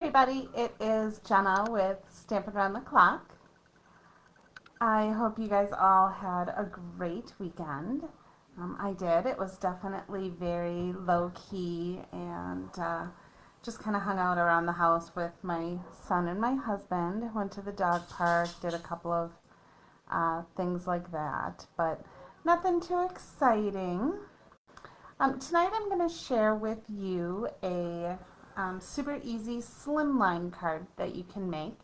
everybody, it is Jenna with Stampin' Around the Clock. I hope you guys all had a great weekend. I did. It was definitely very low-key and just kind of hung out around the house with my son and my husband. Went to the dog park, did a couple of things like that, but nothing too exciting. Tonight I'm going to share with you a super easy slimline card that you can make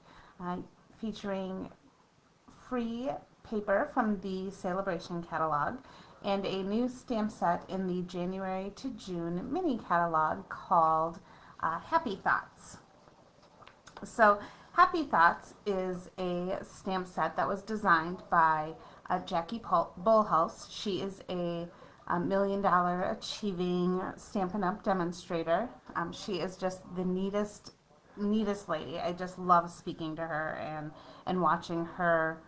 featuring free paper from the Celebration catalog and a new stamp set in the January to June mini catalog called Happy Thoughts. So Happy Thoughts is a stamp set that was designed by Jackie Bullhouse. She is a $1 million achieving Stampin' Up! Demonstrator. She is just the neatest lady. I just love speaking to her and watching her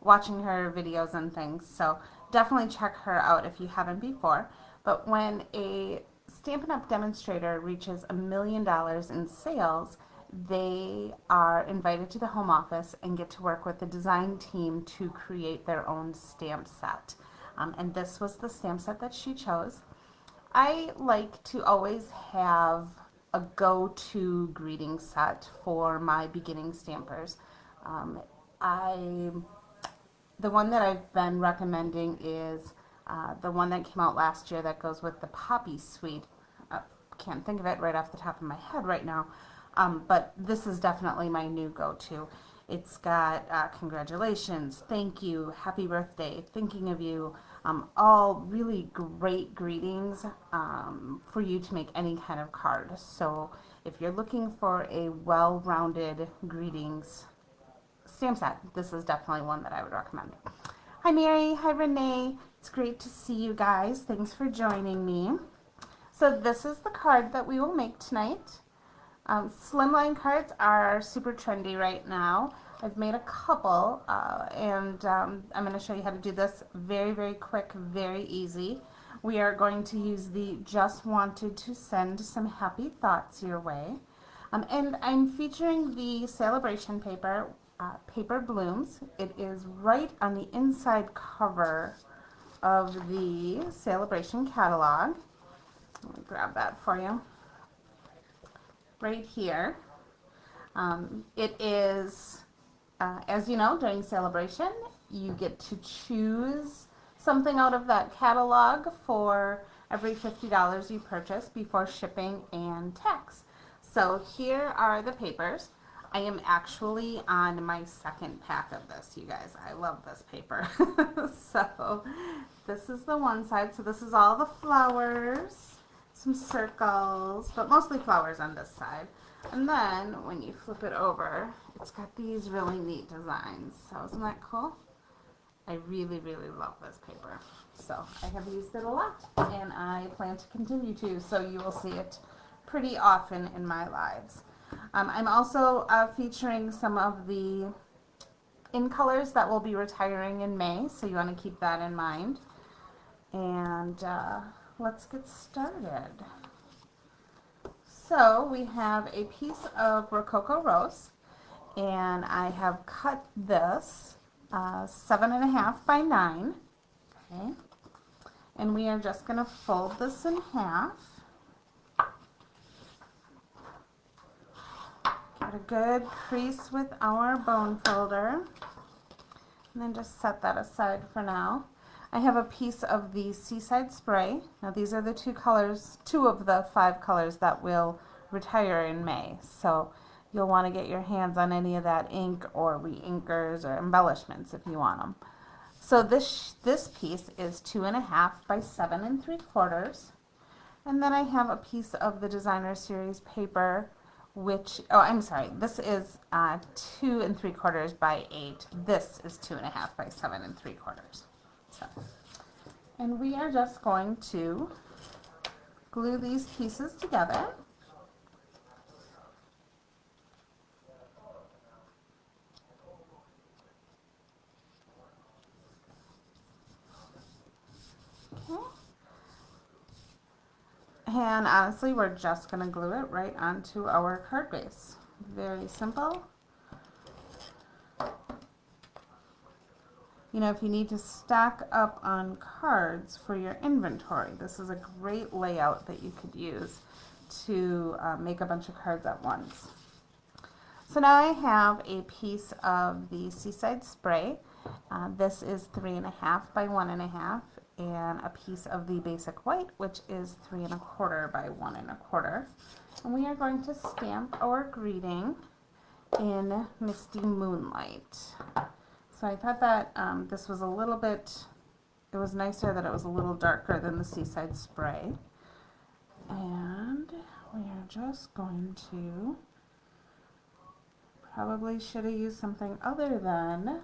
videos and things. So definitely check her out if you haven't before. But when a Stampin' Up! Demonstrator reaches $1 million in sales, they are invited to the home office and get to work with the design team to create their own stamp set. And this was the stamp set that she chose. I like to always have a go-to greeting set for my beginning stampers. The one that I've been recommending is the one that came out last year that goes with the Poppy Suite. Can't think of it right off the top of my head right now, but this is definitely my new go-to. It's got congratulations, thank you, happy birthday, thinking of you, all really great greetings for you to make any kind of card. So if you're looking for a well-rounded greetings stamp set, this is definitely one that I would recommend. Hi Mary, hi Renee, it's great to see you guys. Thanks for joining me. So this is the card that we will make tonight. Slimline cards are super trendy right now. I've made a couple and I'm going to show you how to do this very, very quick, very easy. We are going to use the Just Wanted to Send Some Happy Thoughts Your Way. And I'm featuring the Celebration paper, Paper Blooms. It is right on the inside cover of the Celebration catalog. Let me grab that for you. Right here. It is, as you know, during Celebration, you get to choose something out of that catalog for every $50 you purchase before shipping and tax. So here are the papers. I am actually on my second pack of this, you guys. I love this paper. So this is the one side. So this is all the flowers, some circles, but mostly flowers on this side. And then when you flip it over, it's got these really neat designs. So isn't that cool? I really, really love this paper. So I have used it a lot and I plan to continue to, so you will see it pretty often in my lives. I'm also featuring some of the in colors that will be retiring in May, so you want to keep that in mind. And let's get started. So we have a piece of Rococo Rose, and I have cut this 7.5 by 9. Okay, and we are just going to fold this in half. Get a good crease with our bone folder, and then just set that aside for now. I have a piece of the Seaside Spray. Now these are the two colors, 2 of the 5 colors that will retire in May. So you'll want to get your hands on any of that ink or re-inkers or embellishments if you want them. So this piece is 2.5 by 7 3/4. And then I have a piece of the Designer Series paper, which, oh, I'm sorry, this is 2 3/4 by 8. This is 2.5 by 7 3/4. So, and we are just going to glue these pieces together. Okay. And honestly, we're just going to glue it right onto our card base. Very simple. You know, if you need to stock up on cards for your inventory, this is a great layout that you could use to make a bunch of cards at once. So now I have a piece of the Seaside Spray. This is 3.5 by 1.5, and a piece of the basic white, which is 3.25 by 1.25. And we are going to stamp our greeting in Misty Moonlight. So I thought that this was a little bit, it was nicer that it was a little darker than the Seaside Spray. And we are just going to, probably should have used something other than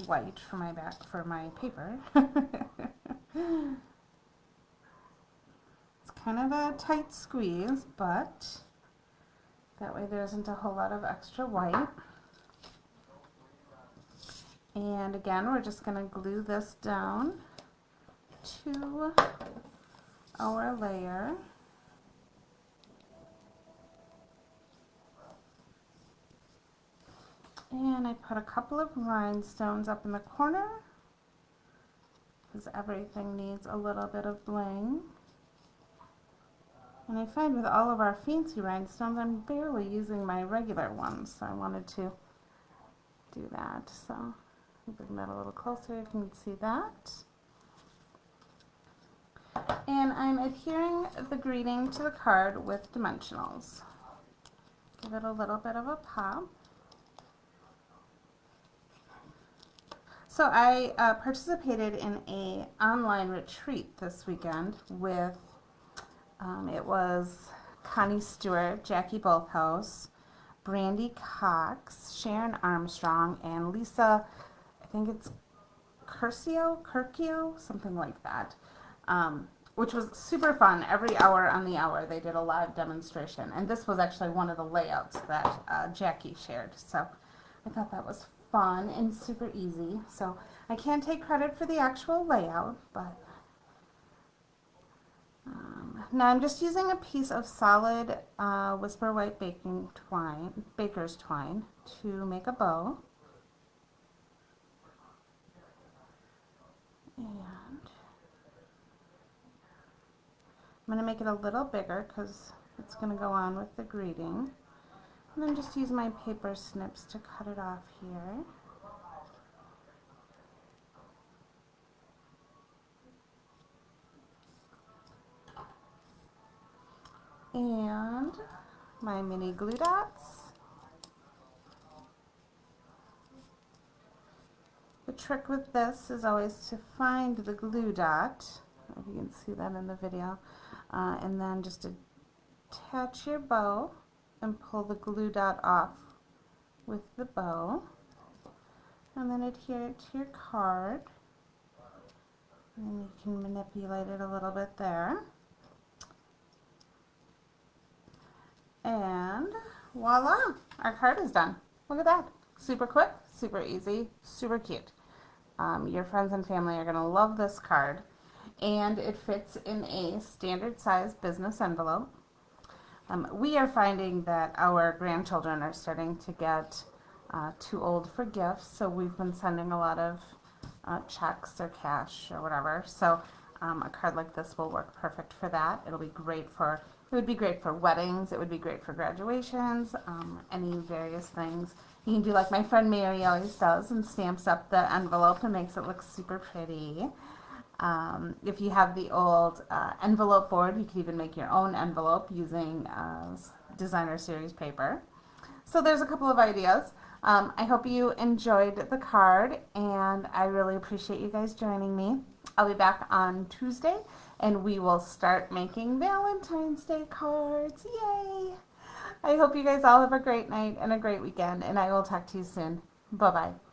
white for my back, for my paper. It's kind of a tight squeeze, but that way there isn't a whole lot of extra white. And again, we're just going to glue this down to our layer. And I put a couple of rhinestones up in the corner because everything needs a little bit of bling. And I find with all of our fancy rhinestones, I'm barely using my regular ones, so I wanted to do that. So bring that a little closer, you can see that. And I'm adhering the greeting to the card with dimensionals. Give it a little bit of a pop. So I participated in an online retreat this weekend with, it was Connie Stewart, Jackie Bolthouse, Brandy Cox, Sharon Armstrong, and Lisa, I think it's Curcio, something like that, which was super fun. Every hour on the hour they did a live demonstration, and this was actually one of the layouts that Jackie shared, so I thought that was fun and super easy. So I can't take credit for the actual layout, but now I'm just using a piece of solid Whisper White baker's twine to make a bow. And I'm going to make it a little bigger because it's going to go on with the greeting. And then just use my paper snips to cut it off here. And my mini glue dots. The trick with this is always to find the glue dot, if you can see that in the video, and then just attach your bow and pull the glue dot off with the bow, and then adhere it to your card, and then you can manipulate it a little bit there, and voila, our card is done. Look at that, super quick, super easy, super cute. Your friends and family are going to love this card, and it fits in a standard size business envelope. We are finding that our grandchildren are starting to get too old for gifts, so we've been sending a lot of checks or cash or whatever. So a card like this will work perfect for that. It'll be great for, it would be great for weddings. It would be great for graduations, any various things. You can do like my friend Mary always does and stamps up the envelope and makes it look super pretty. If you have the old envelope board, you can even make your own envelope using designer series paper. So there's a couple of ideas. I hope you enjoyed the card, and I really appreciate you guys joining me. I'll be back on Tuesday, and we will start making Valentine's Day cards. Yay! I hope you guys all have a great night and a great weekend, and I will talk to you soon. Bye-bye.